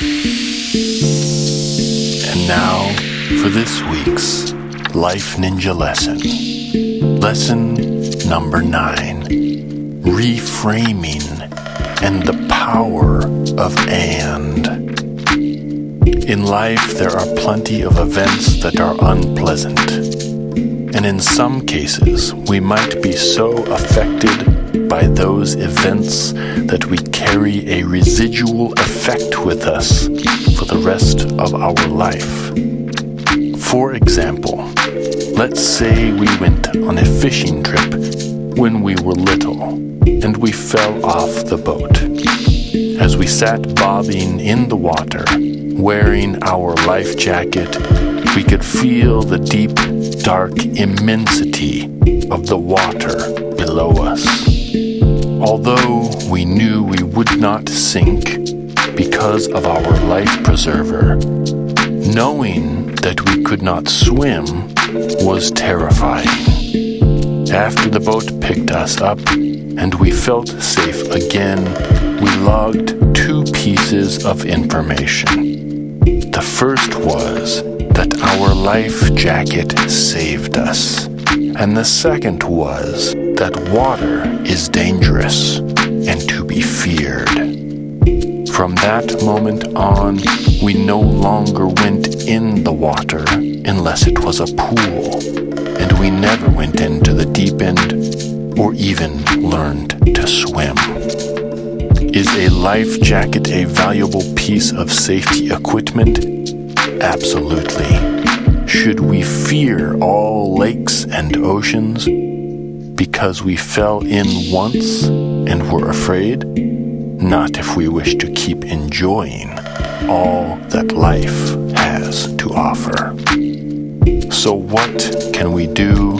And now for this week's Life Ninja lesson. Lesson number 9. Reframing and the power of and. In life, there are plenty of events that are unpleasant. And in some cases, we might be so affected by those events that we carry a residual effect with us for the rest of our life. For example, let's say we went on a fishing trip when we were little and we fell off the boat. As we sat bobbing in the water, wearing our life jacket, we could feel the deep, dark immensity of the water below us. Although we knew we would not sink because of our life preserver, knowing that we could not swim was terrifying. After the boat picked us up and we felt safe again, we logged 2 pieces of information. The first was that our life jacket saved us, and the second was that water is dangerous and to be feared. From that moment on, we no longer went in the water unless it was a pool, and we never went into the deep end or even learned to swim. Is a life jacket a valuable piece of safety equipment? Absolutely. Should we fear all lakes and oceans because we fell in once and were afraid? Not if we wish to keep enjoying all that life has to offer. So what can we do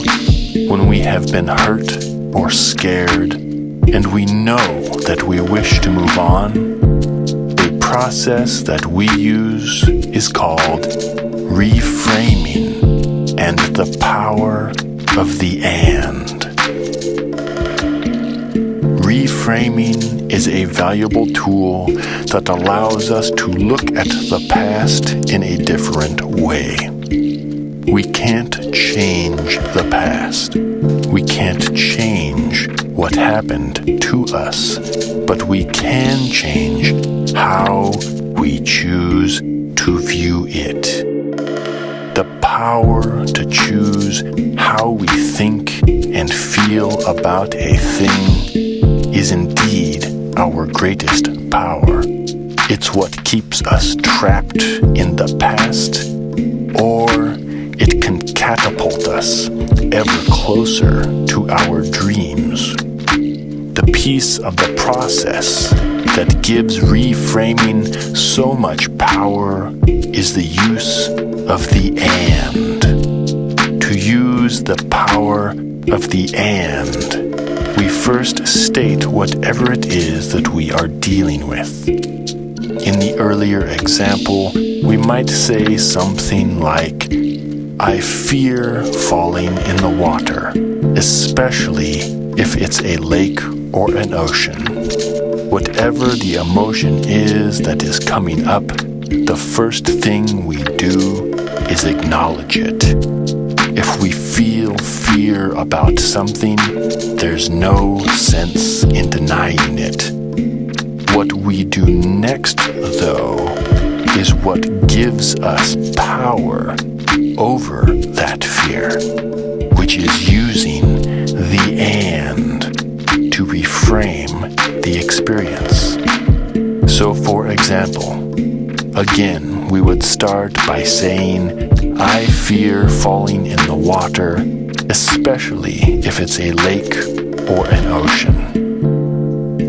when we have been hurt or scared and we know that we wish to move on? A process that we use is called reframing and the power of the and. Reframing is a valuable tool that allows us to look at the past in a different way. We can't change the past. We can't change what happened to us, but we can change how we choose to view it. The power to choose how we think and feel about a thing is indeed our greatest power. It's what keeps us trapped in the past, or it can catapult us ever closer to our dreams. The piece of the process that gives reframing so much power is the use of the and. To use the power of the and, we first state whatever it is that we are dealing with. In the earlier example, we might say something like, I fear falling in the water, especially if it's a lake or an ocean. Whatever the emotion is that is coming up, the first thing we do is acknowledge it. If we feel fear about something, there's no sense in denying it. What we do next, though, is what gives us power over that fear, which is using the and to reframe the experience. So, for example, again, we would start by saying, I fear falling in the water, especially if it's a lake or an ocean.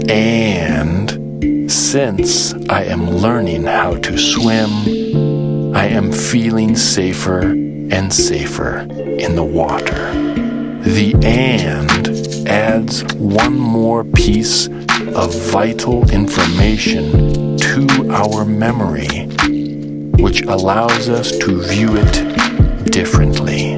And since I am learning how to swim, I am feeling safer and safer in the water. The and adds one more piece of vital information to our memory, which allows us to view it differently.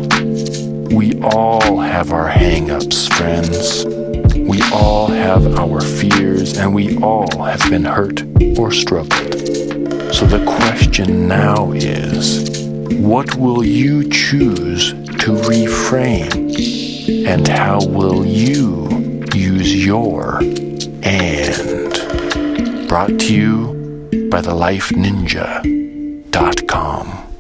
We all have our hang-ups, friends. We all have our fears, and we all have been hurt or struggled. So the question now is, what will you choose to reframe? And how will you use your and? Brought to you by thelifeninja.com.